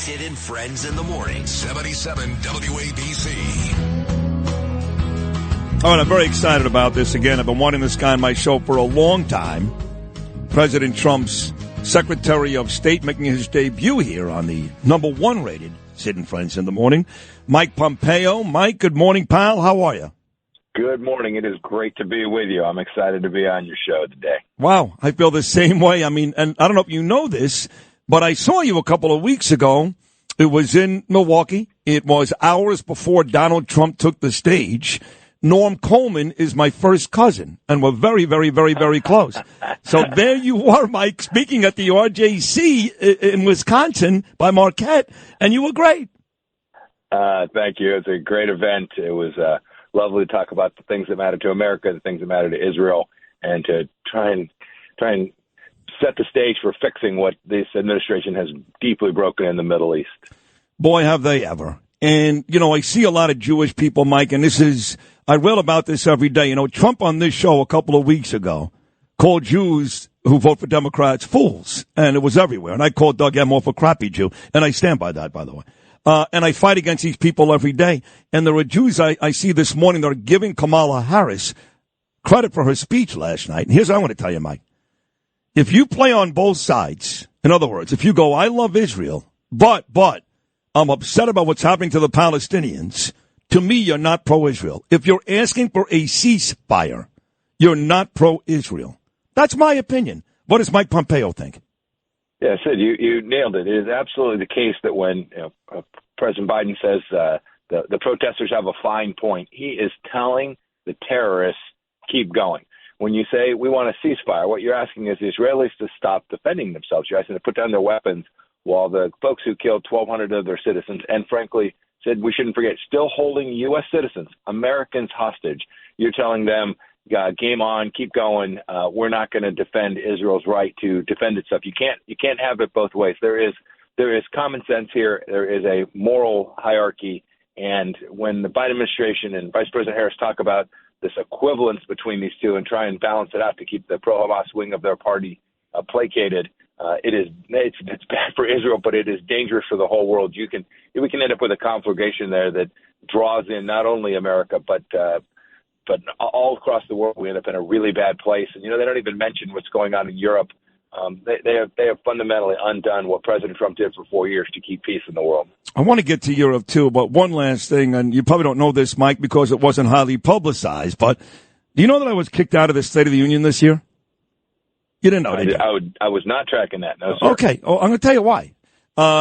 Sid and Friends in the morning. 77 WABC. All right, I'm very excited about this. Again, I've been wanting this guy on my show for a long time. President Trump's Secretary of State making his debut here on the number one rated Sid and Friends in the morning. Mike Pompeo. Mike, good morning, pal. How are you? Good morning. It is great to be with you. I'm excited to be on your show today. Wow, I feel the same way. I mean, and I don't know if you know this, but I saw you a couple of weeks ago. It was in Milwaukee. It was hours before Donald Trump took the stage. Norm Coleman is my first cousin, and we're very, very, very, very close. So there you are, Mike, speaking at the RJC in Wisconsin by Marquette, and you were great. Thank you. It was a great event. It was lovely to talk about the things that matter to America, the things that matter to Israel, and to try and set the stage for fixing what this administration has deeply broken in the Middle East. Boy, have they ever. And, you know, I see a lot of Jewish people, Mike, and I read about this every day. You know, Trump on this show a couple of weeks ago called Jews who vote for Democrats fools, and it was everywhere. And I called Doug Emhoff a crappy Jew, and I stand by that, by the way. And I fight against these people every day. And there are Jews I see this morning that are giving Kamala Harris credit for her speech last night. And here's what I want to tell you, Mike. If you play on both sides, in other words, if you go, I love Israel, but I'm upset about what's happening to the Palestinians, to me, you're not pro-Israel. If you're asking for a ceasefire, you're not pro-Israel. That's my opinion. What does Mike Pompeo think? Yeah, Sid, you nailed it. It is absolutely the case that when President Biden says the protesters have a fine point, he is telling the terrorists, keep going. When you say we want a ceasefire, what you're asking is the Israelis to stop defending themselves. You're asking them to put down their weapons while the folks who killed 1,200 of their citizens, and frankly, said we shouldn't forget, still holding U.S. citizens, Americans hostage. You're telling them, game on, keep going. We're not going to defend Israel's right to defend itself. You can't have it both ways. There is common sense here. There is a moral hierarchy. And when the Biden administration and Vice President Harris talk about this equivalence between these two and try and balance it out to keep the pro-Hamas wing of their party placated, it's bad for Israel, but it is dangerous for the whole world. We can end up with a conflagration there that draws in not only America, but all across the world. We end up in a really bad place. And, they don't even mention what's going on in Europe. They have fundamentally undone what President Trump did for 4 years to keep peace in the world. I want to get to Europe, too, but one last thing, and you probably don't know this, Mike, because it wasn't highly publicized, but do you know that I was kicked out of the State of the Union this year? You didn't know, did you? I was not tracking that, no, sir. Okay, I'm going to tell you why.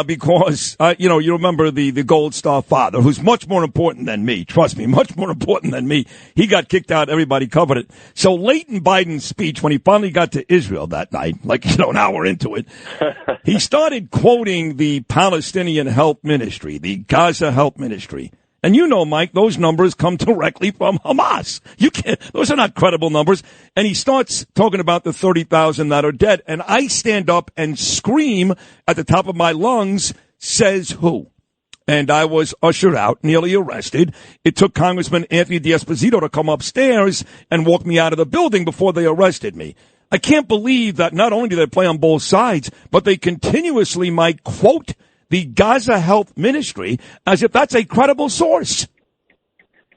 Because, you remember the Gold Star father, who's much more important than me. Trust me, much more important than me. He got kicked out. Everybody covered it. So late in Biden's speech, when he finally got to Israel that night, an hour into it, he started quoting the Palestinian Help Ministry, the Gaza Help Ministry. And Mike, those numbers come directly from Hamas. Those are not credible numbers. And he starts talking about the 30,000 that are dead. And I stand up and scream at the top of my lungs, says who? And I was ushered out, nearly arrested. It took Congressman Anthony D'Esposito to come upstairs and walk me out of the building before they arrested me. I can't believe that not only do they play on both sides, but they continuously, Mike, quote the Gaza Health Ministry as if that's a credible source.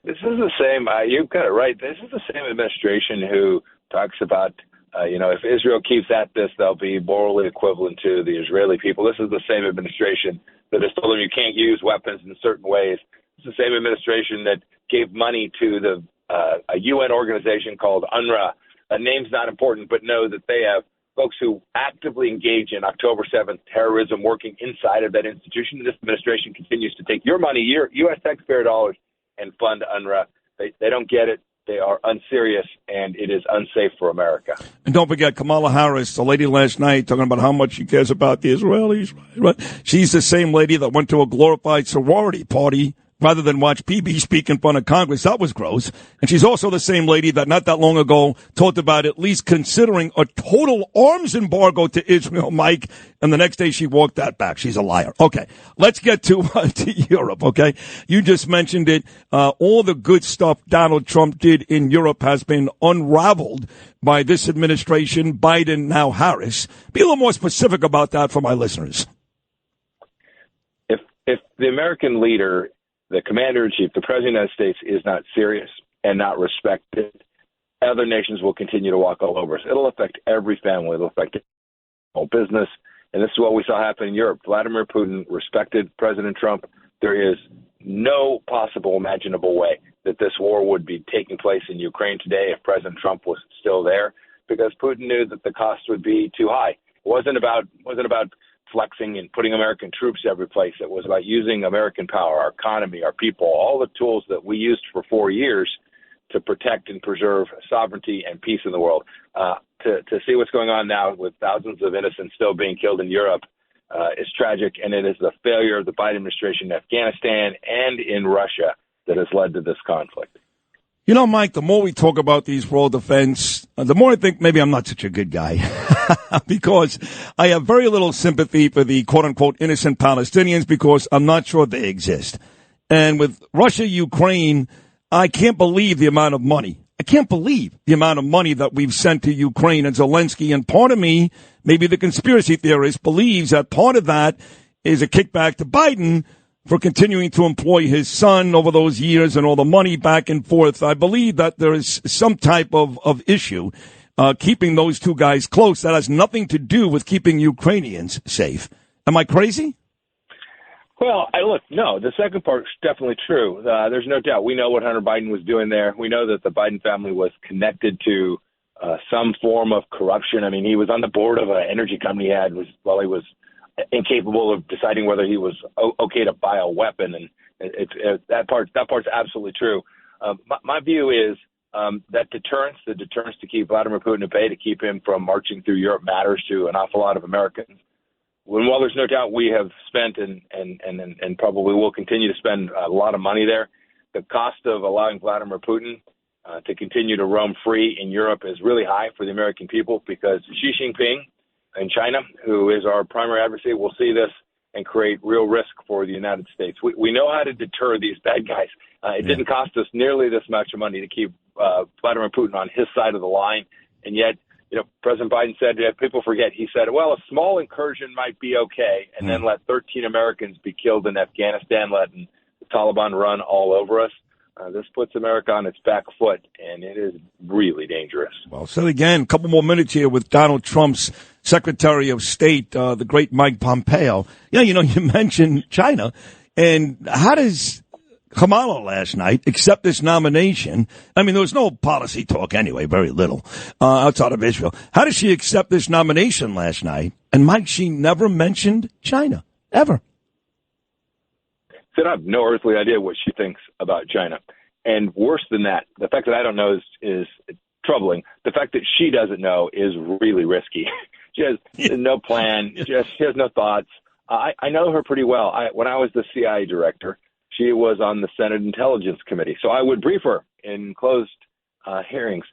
This is the same, you've got it right, this is the same administration who talks about, if Israel keeps at this, they'll be morally equivalent to the Israeli people. This is the same administration that has told them you can't use weapons in certain ways. It's the same administration that gave money to a UN organization called UNRWA. A name's not important, but know that they have folks who actively engage in October 7th terrorism working inside of that institution. This administration continues to take your money, your U.S. taxpayer dollars, and fund UNRWA. They don't get it. They are unserious, and it is unsafe for America. And don't forget Kamala Harris, the lady last night, talking about how much she cares about the Israelis. Right? She's the same lady that went to a glorified sorority party rather than watch PB speak in front of Congress. That was gross. And she's also the same lady that not that long ago talked about at least considering a total arms embargo to Israel, Mike. And the next day she walked that back. She's a liar. Okay, let's get to Europe, okay? You just mentioned it. All the good stuff Donald Trump did in Europe has been unraveled by this administration, Biden, now Harris. Be a little more specific about that for my listeners. if the American leader, the commander-in-chief, the president of the United States, is not serious and not respected, other nations will continue to walk all over us. It'll affect every family. It'll affect whole business. And this is what we saw happen in Europe. Vladimir Putin respected President Trump. There is no possible imaginable way that this war would be taking place in Ukraine today if President Trump was still there, because Putin knew that the cost would be too high. It wasn't about flexing and putting American troops every place. It was about using American power, our economy, our people, all the tools that we used for 4 years to protect and preserve sovereignty and peace in the world. To see what's going on now with thousands of innocents still being killed in Europe is tragic, and it is the failure of the Biden administration in Afghanistan and in Russia that has led to this conflict. You know, Mike, the more we talk about these world defense, the more I think maybe I'm not such a good guy because I have very little sympathy for the quote-unquote innocent Palestinians because I'm not sure they exist. And with Russia, Ukraine, I can't believe the amount of money. I can't believe the amount of money that we've sent to Ukraine and Zelensky. And part of me, maybe the conspiracy theorist, believes that part of that is a kickback to Biden for continuing to employ his son over those years and all the money back and forth. I believe that there is some type of issue keeping those two guys close that has nothing to do with keeping Ukrainians safe. Am I crazy? Well, no, the second part is definitely true. There's no doubt. We know what Hunter Biden was doing there. We know that the Biden family was connected to some form of corruption. I mean, he was on the board of an energy company he had while he was incapable of deciding whether he was okay to buy a weapon. And that part's absolutely true. My view is that the deterrence to keep Vladimir Putin at bay, to keep him from marching through Europe, matters to an awful lot of Americans. While there's no doubt we have spent and probably will continue to spend a lot of money there, the cost of allowing Vladimir Putin to continue to roam free in Europe is really high for the American people, because Xi Jinping in China, who is our primary adversary, will see this and create real risk for the United States. We know how to deter these bad guys. It didn't cost us nearly this much money to keep Vladimir Putin on his side of the line, and yet, President Biden said, people forget, he said, well, a small incursion might be okay, and then let 13 Americans be killed in Afghanistan, letting the Taliban run all over us. This puts America on its back foot, and it is really dangerous. Well, so again, a couple more minutes here with Donald Trump's Secretary of State, the great Mike Pompeo. Yeah, you mentioned China, and how does Kamala last night accept this nomination? I mean, there was no policy talk anyway, very little, outside of Israel. How does she accept this nomination last night? And Mike, she never mentioned China, ever. So I have no earthly idea what she thinks about China. And worse than that, the fact that I don't know is troubling. The fact that she doesn't know is really risky. She has no plan. She has no thoughts. I know her pretty well. When I was the CIA director, she was on the Senate Intelligence Committee. So I would brief her in closed hearings.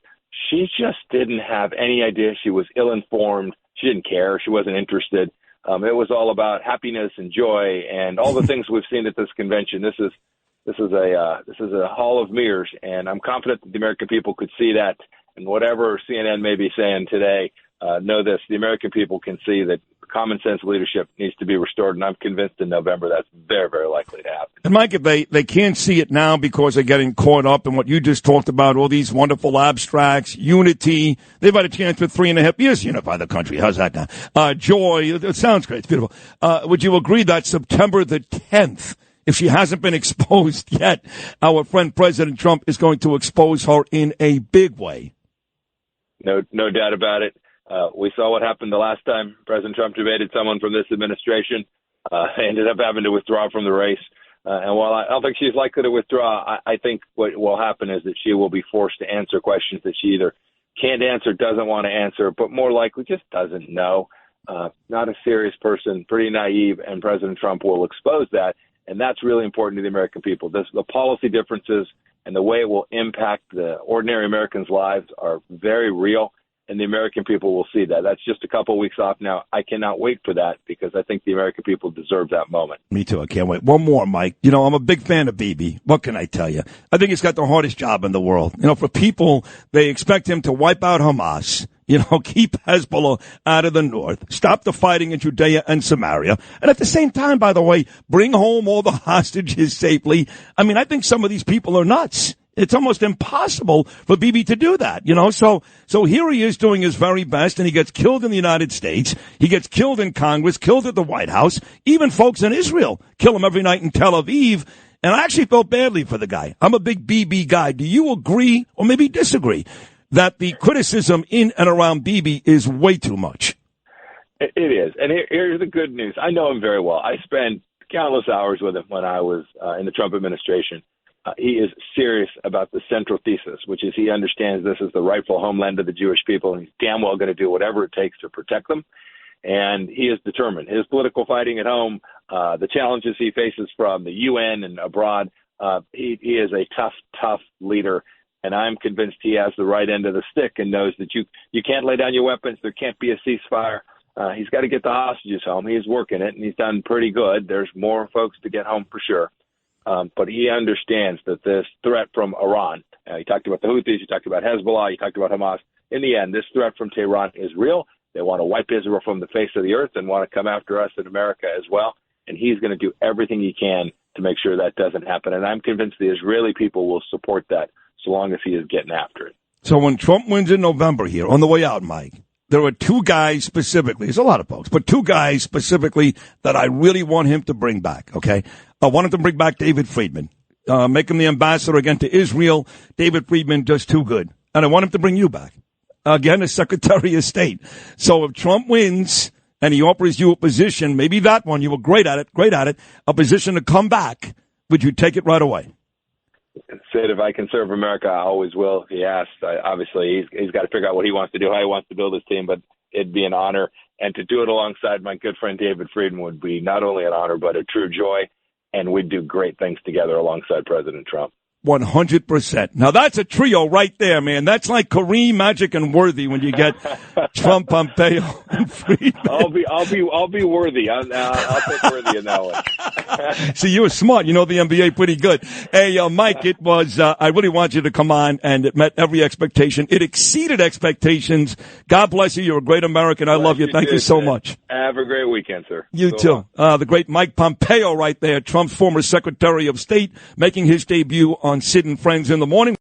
She just didn't have any idea. She was ill-informed. She didn't care. She wasn't interested. It was all about happiness and joy and all the things we've seen at this convention. This is a hall of mirrors, and I'm confident that the American people could see that. And whatever CNN may be saying today, know this: the American people can see that common sense leadership needs to be restored, and I'm convinced in November that's very, very likely to happen. And Mike, if they can't see it now because they're getting caught up in what you just talked about, all these wonderful abstracts, unity, they've had a chance for 3.5 years to unify the country. How's that now? Joy, it sounds great. It's beautiful. Would you agree that September the 10th, if she hasn't been exposed yet, our friend President Trump is going to expose her in a big way? No doubt about it. We saw what happened the last time President Trump debated someone from this administration. Ended up having to withdraw from the race. And while I don't think she's likely to withdraw, I think what will happen is that she will be forced to answer questions that she either can't answer, doesn't want to answer, but more likely just doesn't know. Not a serious person, pretty naive, and President Trump will expose that. And that's really important to the American people. The policy differences and the way it will impact the ordinary Americans' lives are very real. And the American people will see that. That's just a couple of weeks off now. I cannot wait for that because I think the American people deserve that moment. Me too. I can't wait. One more, Mike. I'm a big fan of Bibi. What can I tell you? I think he's got the hardest job in the world. For people, they expect him to wipe out Hamas. Keep Hezbollah out of the north. Stop the fighting in Judea and Samaria. And at the same time, by the way, bring home all the hostages safely. I mean, I think some of these people are nuts. It's almost impossible for Bibi to do that, So here he is doing his very best, and he gets killed in the United States. He gets killed in Congress, killed at the White House. Even folks in Israel kill him every night in Tel Aviv. And I actually felt badly for the guy. I'm a big Bibi guy. Do you agree, or maybe disagree, that the criticism in and around Bibi is way too much? It is. And here's the good news. I know him very well. I spent countless hours with him when I was in the Trump administration. He is serious about the central thesis, which is he understands this is the rightful homeland of the Jewish people, and he's damn well going to do whatever it takes to protect them. And he is determined. His political fighting at home, the challenges he faces from the UN and abroad, he is a tough leader. And I'm convinced he has the right end of the stick and knows that you can't lay down your weapons. There can't be a ceasefire. He's got to get the hostages home. He's working it, and he's done pretty good. There's more folks to get home for sure. But he understands that this threat from Iran, he talked about the Houthis, he talked about Hezbollah, he talked about Hamas. In the end, this threat from Tehran is real. They want to wipe Israel from the face of the earth and want to come after us in America as well. And he's going to do everything he can to make sure that doesn't happen. And I'm convinced the Israeli people will support that so long as he is getting after it. So when Trump wins in November here, on the way out, Mike, there are two guys specifically, there's a lot of folks, but two guys specifically that I really want him to bring back, okay? I want him to bring back David Friedman, make him the ambassador again to Israel. David Friedman does too good. And I want him to bring you back, again, as Secretary of State. So if Trump wins and he offers you a position, maybe that one, you were great at it, a position to come back, would you take it right away? Sid, if I can serve America, I always will. He asked. Obviously, he's got to figure out what he wants to do, how he wants to build his team, but it'd be an honor. And to do it alongside my good friend David Friedman would be not only an honor, but a true joy. And we'd do great things together alongside President Trump. 100%. Now that's a trio right there, man. That's like Kareem, Magic, and Worthy when you get Trump, Pompeo, and Friedman. I'll be Worthy. I'll take Worthy in that one. See, you were smart. You know the NBA pretty good. Hey, Mike, it was. I really want you to come on, and it met every expectation. It exceeded expectations. God bless you. You're a great American. I love you. Thank you so much. Have a great weekend, sir. You too. The great Mike Pompeo, right there, Trump's former Secretary of State, making his debut on Sid and Friends in the Morning.